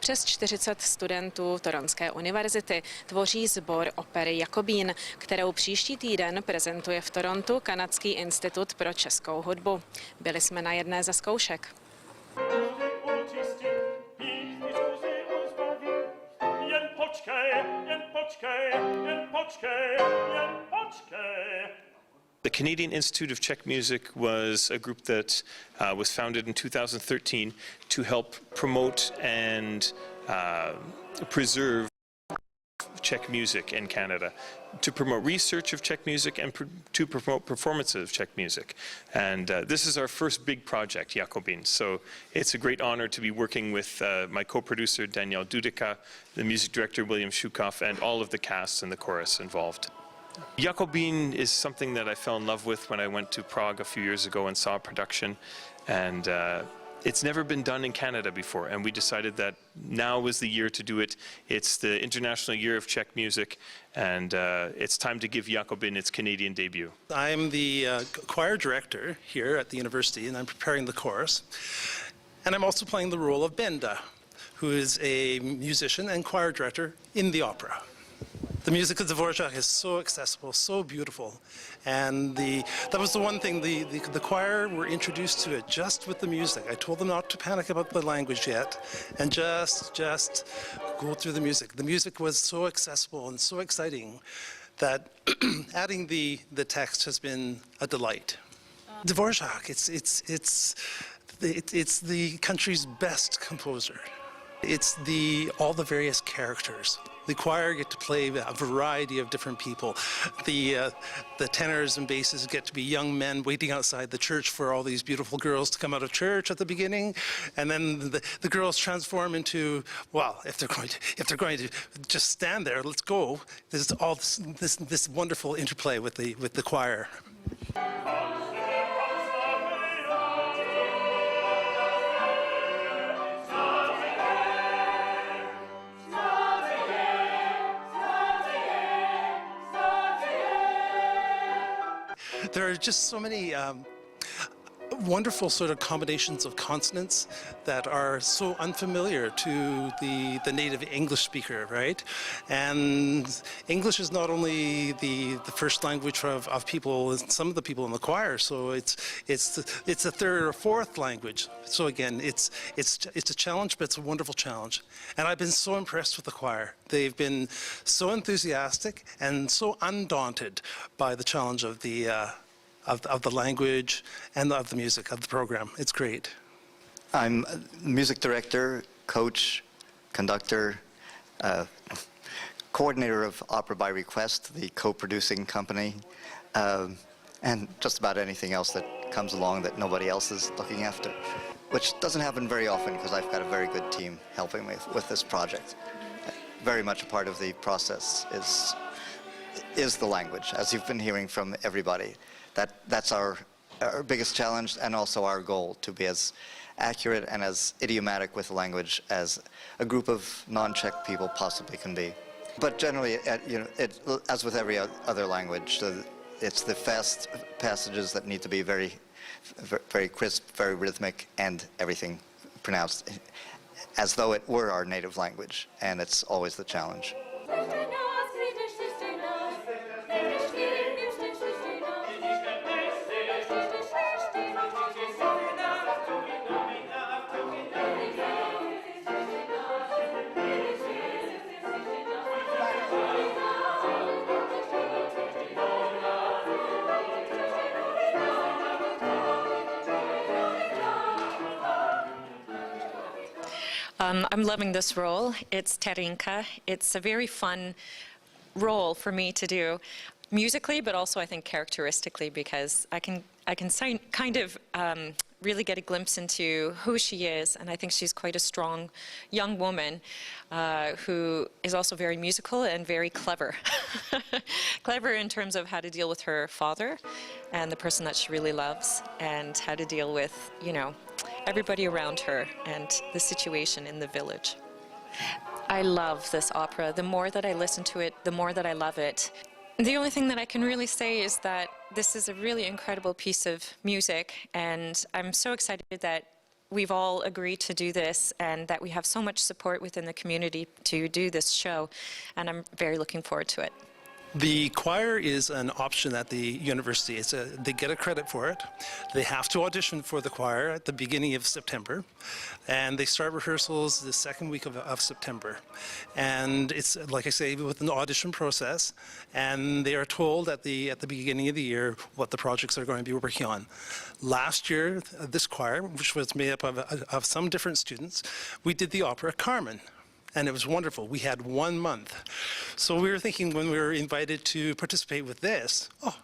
Přes 40 studentů Toronské univerzity tvoří sbor opery Jakobín, kterou příští týden prezentuje v Torontu Kanadský institut pro českou hudbu. Byli jsme na jedné ze zkoušek. The Canadian Institute of Czech Music was a group that was founded in 2013 to help promote and preserve Czech music in Canada, to promote research of Czech music and to promote performances of Czech music. And this is our first big project, Jakobín. So it's a great honor to be working with my co-producer Daniel Dudeka, the music director William Shukoff, and all of the cast and the chorus involved. Jakobín is something that I fell in love with when I went to Prague a few years ago and saw a production, and it's never been done in Canada before, and we decided that now was the year to do it. It's the International Year of Czech Music, and it's time to give Jakobín its Canadian debut. I'm the choir director here at the university, and I'm preparing the chorus. And I'm also playing the role of Benda, who is a musician and choir director in the opera. The music of Dvořák is so accessible, so beautiful, and that was the one thing, the choir were introduced to it just with the music. I told them not to panic about the language yet, and just go through the music. The music was so accessible and so exciting that adding the text has been a delight. Dvořák, it's the country's best composer. It's all the various characters. The choir get to play a variety of different people. The tenors and basses get to be young men waiting outside the church for all these beautiful girls to come out of church at the beginning, and then the girls transform into, well, if they're going to just stand there, let's go. There's all this wonderful interplay with the choir. There are just so many wonderful sort of combinations of consonants that are so unfamiliar to the native English speaker, right? And English is not only the first language of people, some of the people in the choir, so it's a third or fourth language. So again, it's a challenge, but it's a wonderful challenge. And I've been so impressed with the choir. They've been so enthusiastic and so undaunted by the challenge of the language and of the music, of the program. It's great. I'm music director, coach, conductor, coordinator of Opera by Request, the co-producing company, and just about anything else that comes along that nobody else is looking after, which doesn't happen very often because I've got a very good team helping me with this project. Very much a part of the process is the language, as you've been hearing from everybody. That's our biggest challenge, and also our goal, to be as accurate and as idiomatic with the language as a group of non-Czech people possibly can be. But generally, as with every other language, it's the fast passages that need to be very, very crisp, very rhythmic, and everything pronounced as though it were our native language, and it's always the challenge. I'm loving this role. It's Terinka. It's a very fun role for me to do musically, but also I think characteristically, because I can kind of really get a glimpse into who she is, and I think she's quite a strong young woman who is also very musical and very clever. Clever in terms of how to deal with her father and the person that she really loves, and how to deal with, you know, everybody around her and the situation in the village. I love this opera. The more that I listen to it, the more that I love it. The only thing that I can really say is that this is a really incredible piece of music, and I'm so excited that we've all agreed to do this and that we have so much support within the community to do this show, and I'm very looking forward to it. The choir is an option at the university. They get a credit for it. They have to audition for the choir at the beginning of September, and they start rehearsals the second week of September. And it's, like I say, with an audition process, and they are told at the beginning of the year what the projects are going to be working on. Last year, this choir, which was made up of some different students, we did the opera Carmen. And it was wonderful. We had 1 month. So we were thinking when we were invited to participate with this, oh,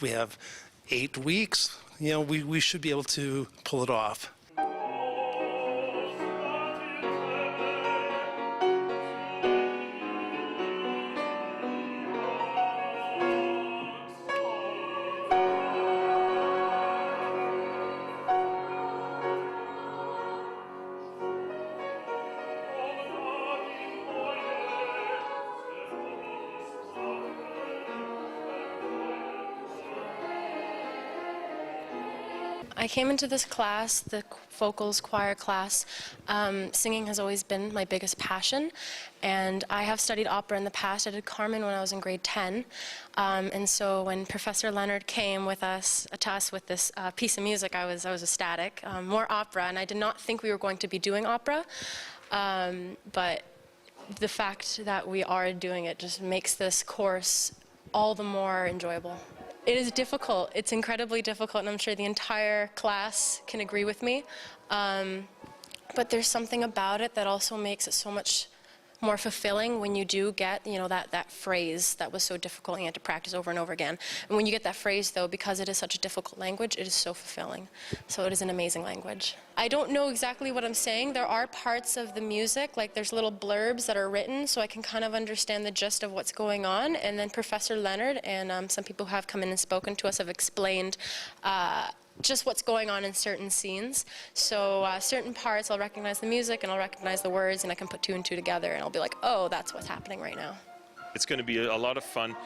we have 8 weeks. You know, we should be able to pull it off. I came into this class, the vocals choir class. Singing has always been my biggest passion, and I have studied opera in the past. I did Carmen when I was in grade 10, and so when Professor Leonard came with us to us with this piece of music, I was ecstatic. More opera, and I did not think we were going to be doing opera, but the fact that we are doing it just makes this course all the more enjoyable. It is difficult. It's incredibly difficult, and I'm sure the entire class can agree with me. But there's something about it that also makes it so much more fulfilling when you do get, you know, that phrase that was so difficult and you had to practice over and over again. And when you get that phrase, though, because it is such a difficult language, it is so fulfilling. So it is an amazing language. I don't know exactly what I'm saying. There are parts of the music, like there's little blurbs that are written, so I can kind of understand the gist of what's going on. And then Professor Leonard and some people who have come in and spoken to us have explained just what's going on in certain scenes. So certain parts, I'll recognize the music and I'll recognize the words, and I can put 2 and 2 together, and I'll be like, oh, that's what's happening right now. It's going to be a lot of fun.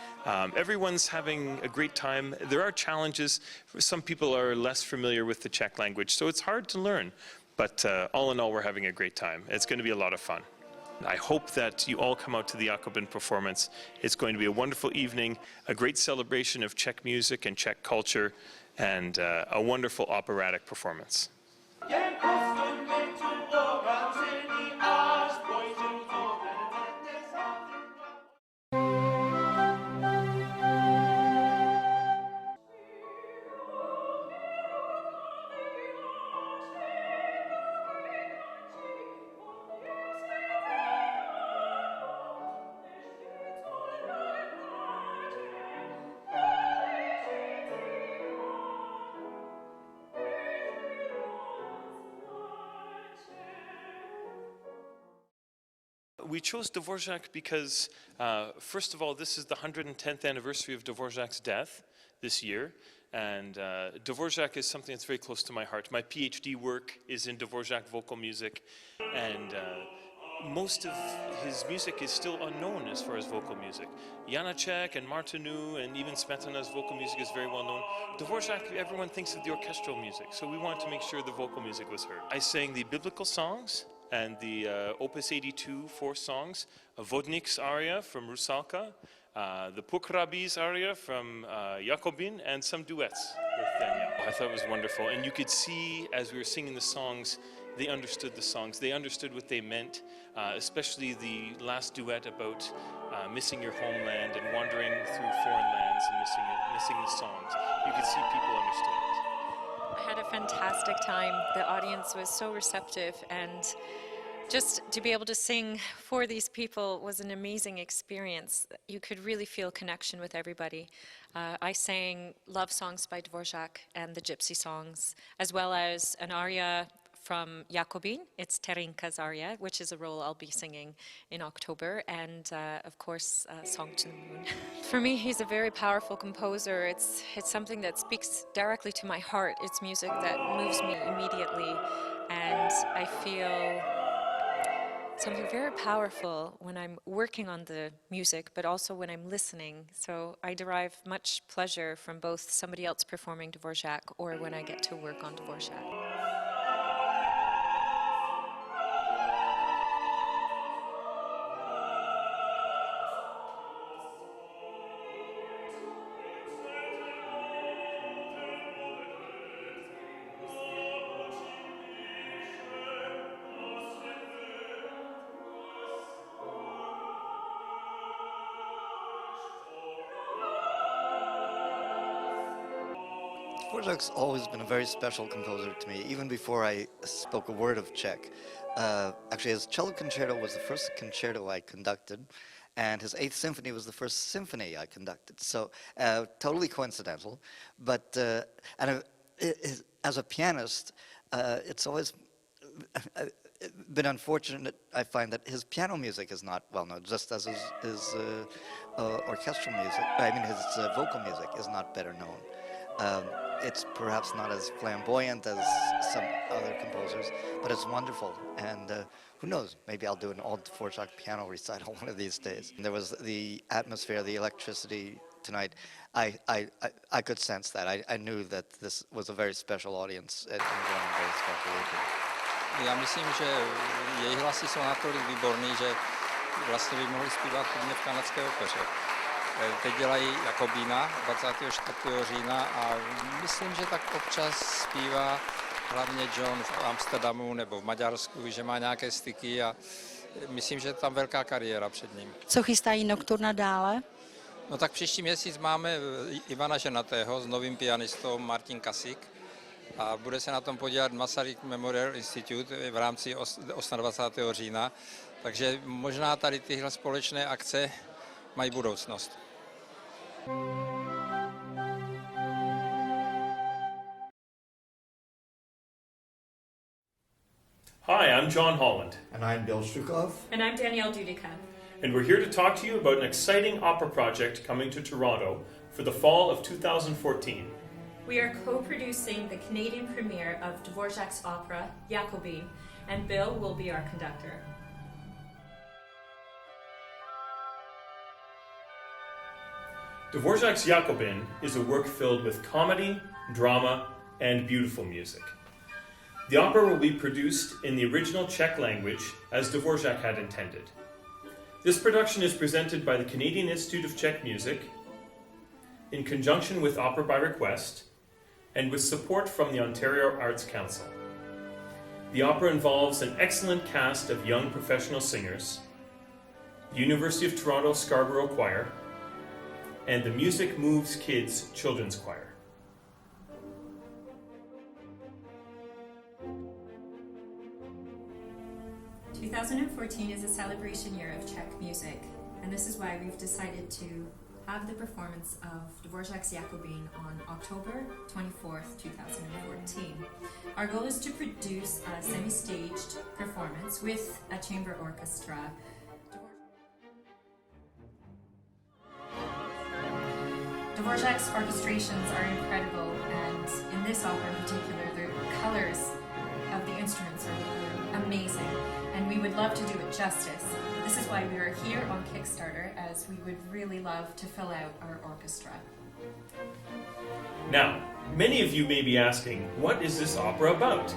Everyone's having a great time. There are challenges. Some people are less familiar with the Czech language, so it's hard to learn. But all in all, we're having a great time. It's going to be a lot of fun. I hope that you all come out to the Jakobin performance. It's going to be a wonderful evening, a great celebration of Czech music and Czech culture, and a wonderful operatic performance. We chose Dvořák because, first of all, this is the 110th anniversary of Dvořák's death this year, and Dvořák is something that's very close to my heart. My PhD work is in Dvořák vocal music, and most of his music is still unknown as far as vocal music. Janacek and Martinu and even Smetana's vocal music is very well known. Dvořák, everyone thinks of the orchestral music, so we wanted to make sure the vocal music was heard. I sang the biblical songs and the Opus 82 4 songs, a Vodnik's aria from Rusalka, the Pukrabi's aria from Jakobín, and some duets with Daniel. I thought it was wonderful, and you could see as we were singing the songs, they understood the songs, they understood what they meant, especially the last duet about missing your homeland and wandering through foreign lands and missing the songs. You could see people understood it. I had a fantastic time. The audience was so receptive, and just to be able to sing for these people was an amazing experience. You could really feel connection with everybody. I sang love songs by Dvořák and the gypsy songs, as well as an aria from Jakobín. It's Terinka's aria, which is a role I'll be singing in October, and of course, Song to the Moon. For me, he's a very powerful composer. It's something that speaks directly to my heart. It's music that moves me immediately, and I feel something very powerful when I'm working on the music, but also when I'm listening. So I derive much pleasure from both somebody else performing Dvořák or when I get to work on Dvořák. Dvořák's always been a very special composer to me, even before I spoke a word of Czech. Actually, his cello concerto was the first concerto I conducted, and his Eighth Symphony was the first symphony I conducted. So, totally coincidental. But as a pianist, it's always been unfortunate, I find, that his piano music is not well known, just as his orchestral music, his vocal music is not better known. It's perhaps not as flamboyant as some other composers, but it's wonderful. And who knows, maybe I'll do an old Dvořák piano recital one of these days. There was the atmosphere, the electricity tonight. I could sense that. I knew that this was a very special audience and going a very special evening. Já myslím, že jejich hlasy jsou natolik výborný, že vlastně by mohli zpívat hodně v kanadské opeře. Teď dělají Jakobína 24. října a myslím, že tak občas zpívá hlavně John v Amsterdamu nebo v Maďarsku, že má nějaké styky a myslím, že je tam velká kariéra před ním. Co chystají Nocturna dále? No tak příští měsíc máme Ivana Ženatého s novým pianistou Martin Kasík a bude se na tom podívat Masaryk Memorial Institute v rámci 28. října, takže možná tady tyhle společné akce mají budoucnost. Hi, I'm John Holland. And I'm Bill Shukov. And I'm Danielle Dudica. And we're here to talk to you about an exciting opera project coming to Toronto for the fall of 2014. We are co-producing the Canadian premiere of Dvořák's opera, Jakobín, and Bill will be our conductor. Dvořák's Jakobin is a work filled with comedy, drama, and beautiful music. The opera will be produced in the original Czech language as Dvořák had intended. This production is presented by the Canadian Institute of Czech Music in conjunction with Opera by Request and with support from the Ontario Arts Council. The opera involves an excellent cast of young professional singers, the University of Toronto Scarborough Choir, and the Music Moves Kids Children's Choir. – 2014 is a celebration year of Czech music, and this is why we've decided to have the performance of Dvořák's Jakobín on October 24th, 2014. Our goal is to produce a semi-staged performance with a chamber orchestra. Dvořák's orchestrations are incredible, and in this opera in particular, the colors of the instruments are amazing, and we would love to do it justice. This is why we are here on Kickstarter, as we would really love to fill out our orchestra. Now, many of you may be asking, what is this opera about?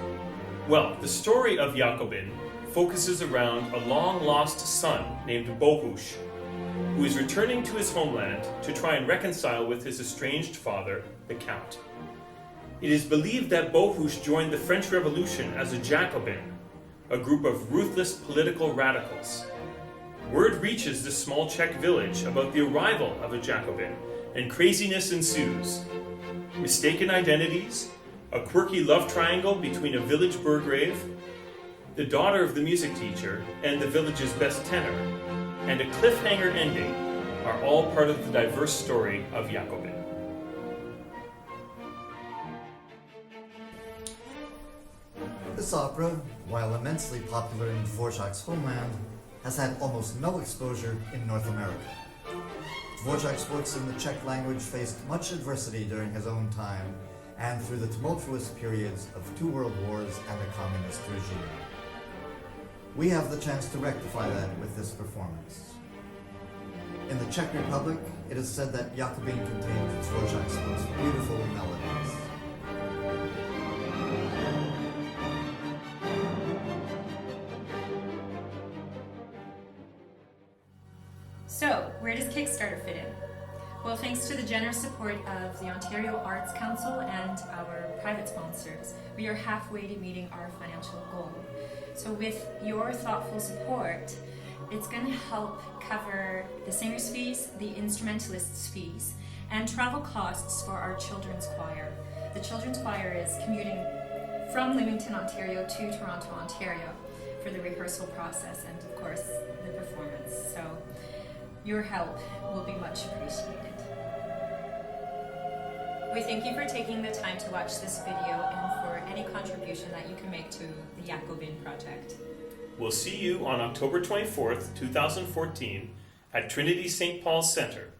Well, the story of Jakobin focuses around a long-lost son named Bohuš, who is returning to his homeland to try and reconcile with his estranged father, the Count. It is believed that Bohuš joined the French Revolution as a Jakobin, a group of ruthless political radicals. Word reaches this small Czech village about the arrival of a Jakobin, and craziness ensues. Mistaken identities, a quirky love triangle between a village burgrave, the daughter of the music teacher, and the village's best tenor, and a cliffhanger ending are all part of the diverse story of Jakobin. This opera, while immensely popular in Dvořák's homeland, has had almost no exposure in North America. Dvořák's works in the Czech language faced much adversity during his own time and through the tumultuous periods of 2 world wars and a communist regime. We have the chance to rectify that with this performance. In the Czech Republic, it is said that Jakobín contained Dvořák's most beautiful melodies. So, where does Kickstarter fit in? Well, thanks to the generous support of the Ontario Arts Council and our private sponsors, we are halfway to meeting our financial goal. So with your thoughtful support, it's going to help cover the singer's fees, the instrumentalist's fees, and travel costs for our children's choir. The the children's choir is commuting from Leamington, Ontario to Toronto, Ontario for the rehearsal process and, of course, the performance. So your help will be much appreciated. We thank you for taking the time to watch this video and for any contribution that you can make to the Jakobin project. We'll see you on October 24th, 2014 at Trinity St. Paul's Centre,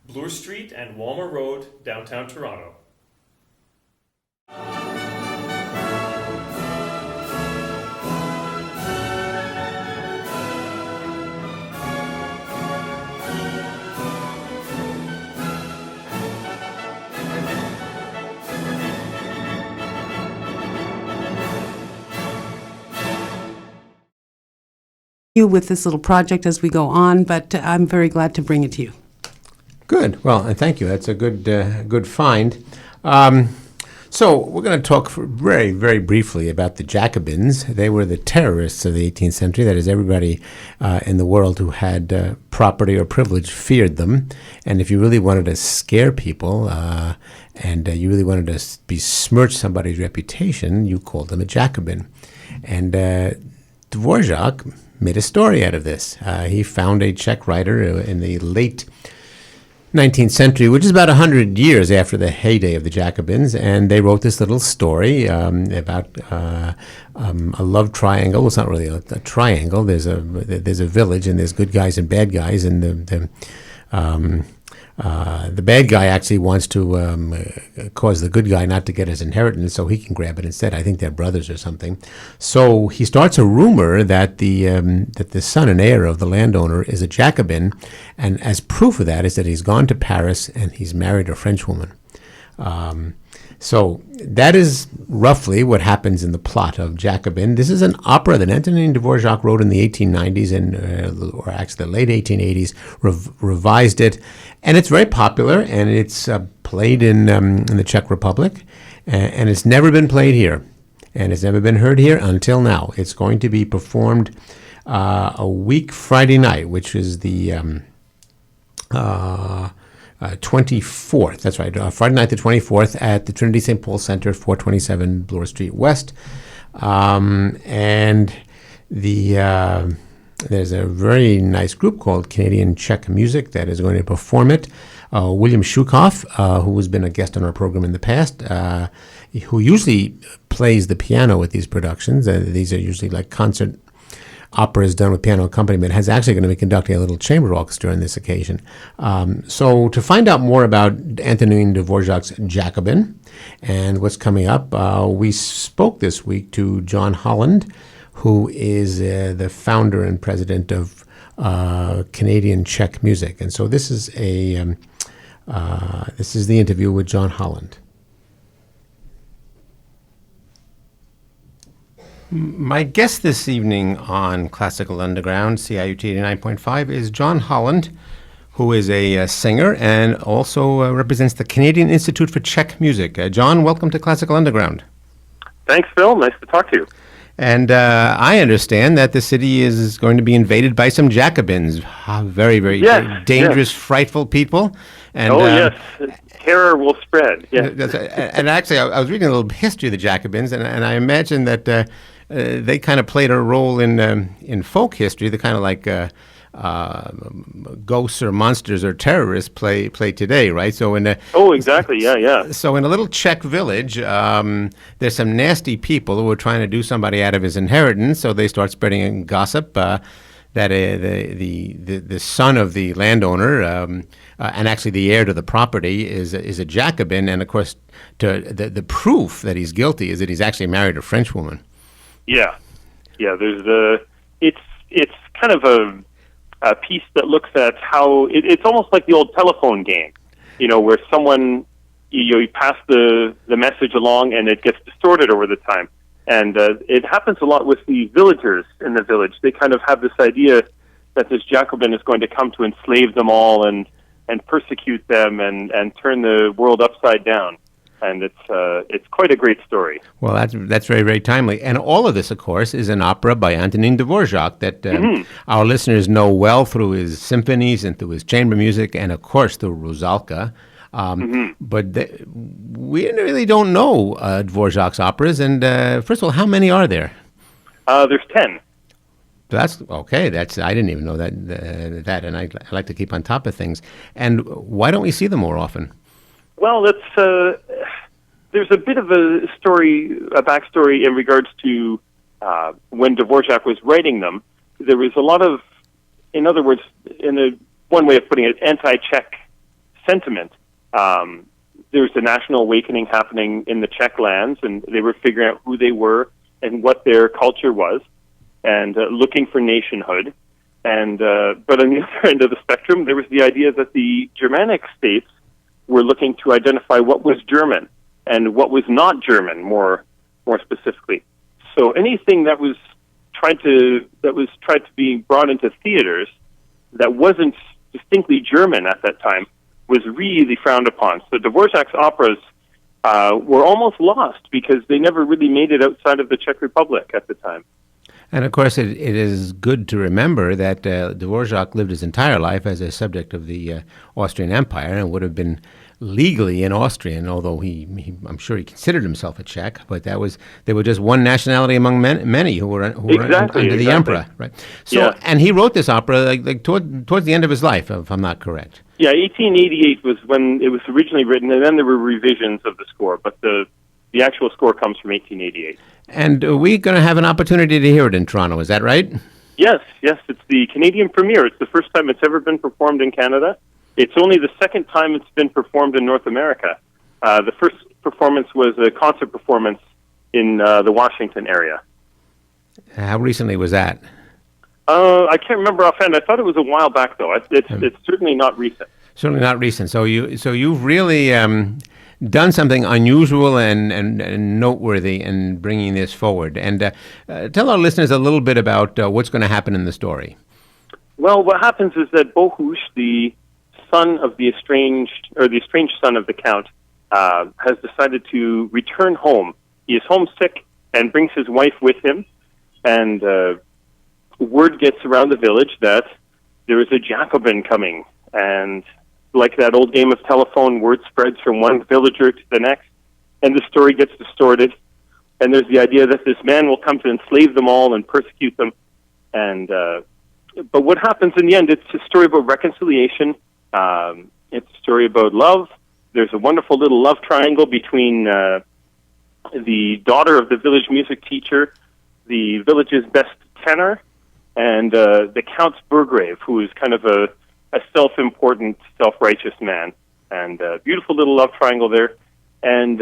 Bloor Street and Walmer Road, downtown Toronto. You with this little project as we go on, but I'm very glad to bring it to you. Good. Well, and thank you. That's a good find. So we're going to talk very, very briefly about the Jakobins. They were the terrorists of the 18th century. That is, everybody in the world who had property or privilege feared them. And if you really wanted to scare people and you really wanted to besmirch somebody's reputation, you called them a Jakobin. And Dvořák made a story out of this. He found a Czech writer in the late 19th century, which is about 100 years after the heyday of the Jakobins, and they wrote this little story about a love triangle. Well, it's not really a triangle. There's a village, and there's good guys and bad guys, and the bad guy actually wants to cause the good guy not to get his inheritance so he can grab it instead. I think they're brothers or something. So he starts a rumor that the son and heir of the landowner is a Jakobin, and as proof of that is that he's gone to Paris and he's married a French woman. So that is roughly what happens in the plot of Jakobin. This is an opera that Antonin Dvořák wrote in the 1890s, or actually the late 1880s, revised it. And it's very popular, and it's played in the Czech Republic, and it's never been played here. And it's never been heard here until now. It's going to be performed a week Friday night, which is the 24th. That's right, Friday night the 24th at the Trinity St. Paul Centre, 427 Bloor Street West. And there's a very nice group called Canadian Czech Music that is going to perform it. William Shukov, who has been a guest on our program in the past, who usually plays the piano with these productions. These are usually like concert operas done with piano accompaniment, has actually going to be conducting a little chamber orchestra on this occasion. So to find out more about Antonin Dvořák's Jakobin and what's coming up, we spoke this week to John Holland, who is the founder and president of Canadian Czech Music. And so this is the interview with John Holland. My guest this evening on Classical Underground, CIUT 89.5, is John Holland, who is a singer and also represents the Canadian Institute for Czech Music. John, welcome to Classical Underground. Thanks, Phil. Nice to talk to you. And I understand that the city is going to be invaded by some Jakobins, very, very dangerous, frightful people. And, yes. Terror will spread. Yeah. And actually, I was reading a little history of the Jakobins, and I imagine that they kind of played a role in folk history. They're kind of like ghosts or monsters or terrorists play today, right? So exactly, yeah. So in a little Czech village, there's some nasty people who are trying to do somebody out of his inheritance. So they start spreading gossip that the son of the landowner and actually the heir to the property is a Jakobin, and of course, the proof that he's guilty is that he's actually married a French woman. Yeah. There's it's kind of a piece that looks at how it's almost like the old telephone game, where someone you pass the message along and it gets distorted over the time, and it happens a lot with the villagers in the village. They kind of have this idea that this Jakobin is going to come to enslave them all and persecute them and turn the world upside down. And it's quite a great story. Well, that's very, very timely. And all of this, of course, is an opera by Antonin Dvořák that our listeners know well through his symphonies and through his chamber music and, of course, through Rusalka. But we really don't know Dvořák's operas. And first of all, how many are there? There's 10. That's okay. I didn't even know that, and I like to keep on top of things. And why don't we see them more often? Well, there's a bit of a backstory in regards to when Dvořák was writing them. There was a lot of, in other words, one way of putting it, anti-Czech sentiment. There was a national awakening happening in the Czech lands, and they were figuring out who they were and what their culture was, and looking for nationhood. And but on the other end of the spectrum, there was the idea that the Germanic states were looking to identify what was German and what was not German, more specifically. So anything that was tried to be brought into theaters that wasn't distinctly German at that time was really frowned upon. So Dvořák's operas were almost lost because they never really made it outside of the Czech Republic at the time. And of course, it is good to remember that Dvořák lived his entire life as a subject of the Austrian Empire and would have been legally an Austrian, although I'm sure he considered himself a Czech. But they were just one nationality among many who were under the emperor, right? So, yeah. And he wrote this opera like towards the end of his life, if I'm not correct. Yeah, 1888 was when it was originally written, and then there were revisions of the score. But the actual score comes from 1888. And we're going to have an opportunity to hear it in Toronto, is that right? Yes, it's the Canadian premiere. It's the first time it's ever been performed in Canada. It's only the second time it's been performed in North America. The first performance was a concert performance in the Washington area. How recently was that? I can't remember offhand. I thought it was a while back, though. It's certainly not recent. Certainly not recent. So you've really done something unusual and noteworthy in bringing this forward. And tell our listeners a little bit about what's going to happen in the story. Well, what happens is that Bohuš, the son of the estranged son of the Count, has decided to return home. He is homesick and brings his wife with him. And word gets around the village that there is a Jakobin coming. And like that old game of telephone, word spreads from one villager to the next, and the story gets distorted. And there's the idea that this man will come to enslave them all and persecute them. And but what happens in the end? It's a story about reconciliation. It's a story about love. There's a wonderful little love triangle between the daughter of the village music teacher, the village's best tenor, and the Count's Burgrave, who is kind of a self-important, self-righteous man. And a beautiful little love triangle there. And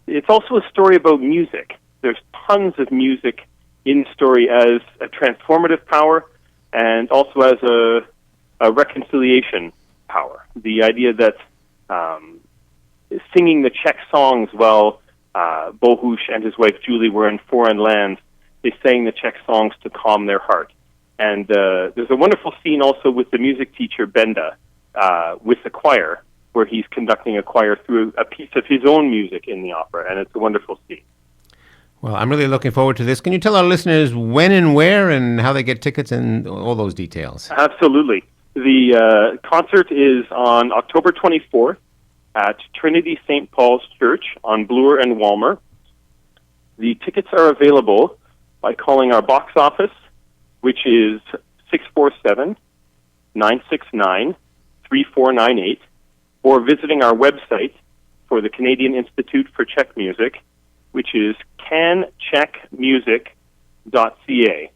it's also a story about music. There's tons of music in the story as a transformative power and also as a reconciliation power. The idea that singing the Czech songs while Bohuš and his wife Julie were in foreign lands, they sang the Czech songs to calm their heart. And there's a wonderful scene also with the music teacher, Benda, with the choir, where he's conducting a choir through a piece of his own music in the opera, and it's a wonderful scene. Well, I'm really looking forward to this. Can you tell our listeners when and where and how they get tickets and all those details? Absolutely. The concert is on October 24th at Trinity St. Paul's Church on Bloor and Walmer. The tickets are available by calling our box office, which is 647-969-3498, or visiting our website for the Canadian Institute for Czech Music, which is canczechmusic.ca.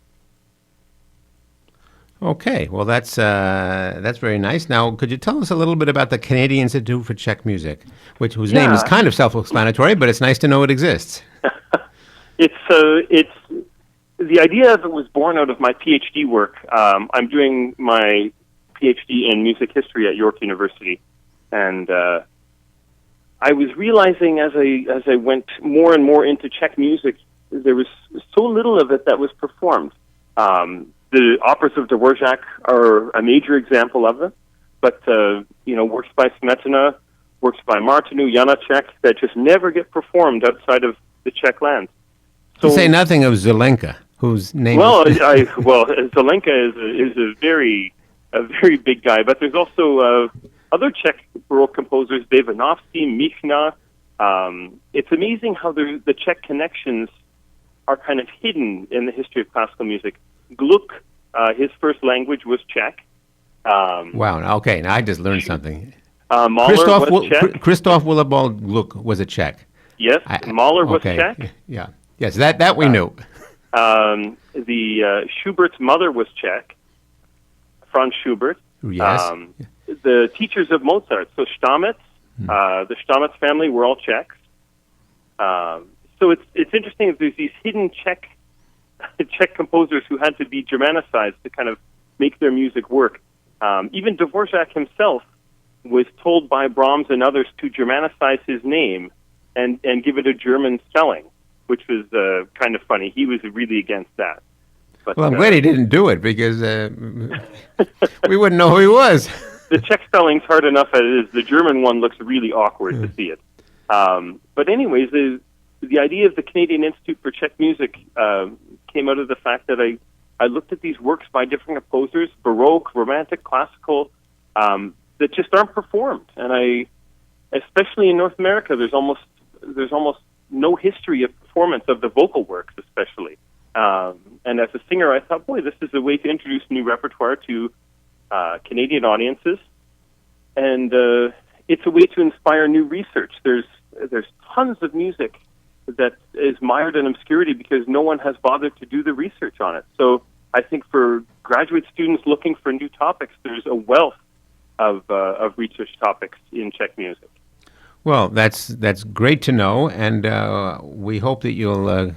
Okay, well, that's very nice. Now, could you tell us a little bit about the Canadian Institute for Czech Music, whose name is kind of self-explanatory, but it's nice to know it exists. It's the idea of it was born out of my PhD work. I'm doing my PhD in music history at York University, and I was realizing as I went more and more into Czech music, there was so little of it that was performed. The operas of Dvořák are a major example of it, but works by Smetana, works by Martinu, Janacek, that just never get performed outside of the Czech lands. So, to say nothing of Zelenka, whose name. Zelenka is a very big guy, but there's also other Czech Baroque composers, Devanovsky, Michna. It's amazing how the Czech connections are kind of hidden in the history of classical music. Gluck, his first language was Czech. Wow. Okay. Now I just learned something. Mahler was Czech. Christoph Willibald Gluck was a Czech. Yes, Mahler was Czech. Yeah. Yes, that we knew. Schubert's mother was Czech, Franz Schubert. Yes. The teachers of Mozart, so Stamitz, the Stamitz family were all Czechs. So it's interesting that there's these hidden Czech composers who had to be Germanicized to kind of make their music work. Even Dvořák himself was told by Brahms and others to Germanicize his name and give it a German spelling, which was kind of funny. He was really against that. But, well, I'm glad he didn't do it because we wouldn't know who he was. The Czech spelling's hard enough as it is. The German one looks really awkward to see it. But anyways, the idea of the Canadian Institute for Czech Music came out of the fact that I looked at these works by different composers, Baroque, Romantic, Classical, that just aren't performed. And especially in North America, there's almost no history of performance of the vocal works, especially. And as a singer, I thought, boy, this is a way to introduce new repertoire to Canadian audiences, and it's a way to inspire new research. There's tons of music that is mired in obscurity because no one has bothered to do the research on it. So I think for graduate students looking for new topics, there's a wealth of research topics in Czech music. Well, that's great to know, and we hope that you'll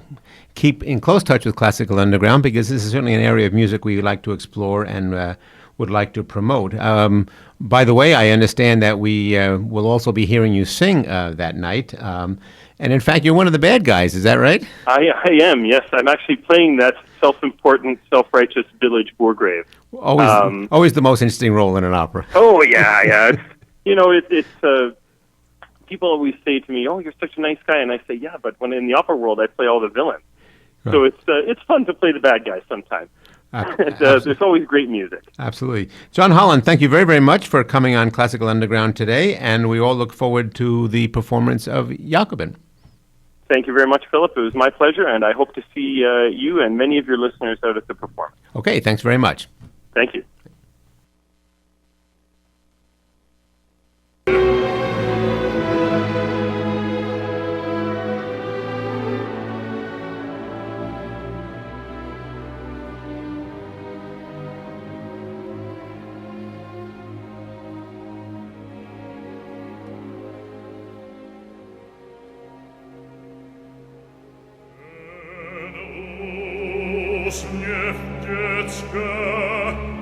keep in close touch with Classical Underground, because this is certainly an area of music we would like to explore and would like to promote. By the way, I understand that we will also be hearing you sing that night, and in fact, you're one of the bad guys. Is that right? I am, yes. I'm actually playing that self-important, self-righteous village Burgrave. Always the most interesting role in an opera. Oh, yeah. It's people always say to me, "Oh, you're such a nice guy," and I say, "Yeah, but when in the opera world, I play all the villains." Right. So it's fun to play the bad guy sometimes. There's always great music. Absolutely. John Holland, thank you very, very much for coming on Classical Underground today, and we all look forward to the performance of Jakobin. Thank you very much, Philip. It was my pleasure, and I hope to see you and many of your listeners out at the performance. Okay, thanks very much. Thank you. Niech dziecka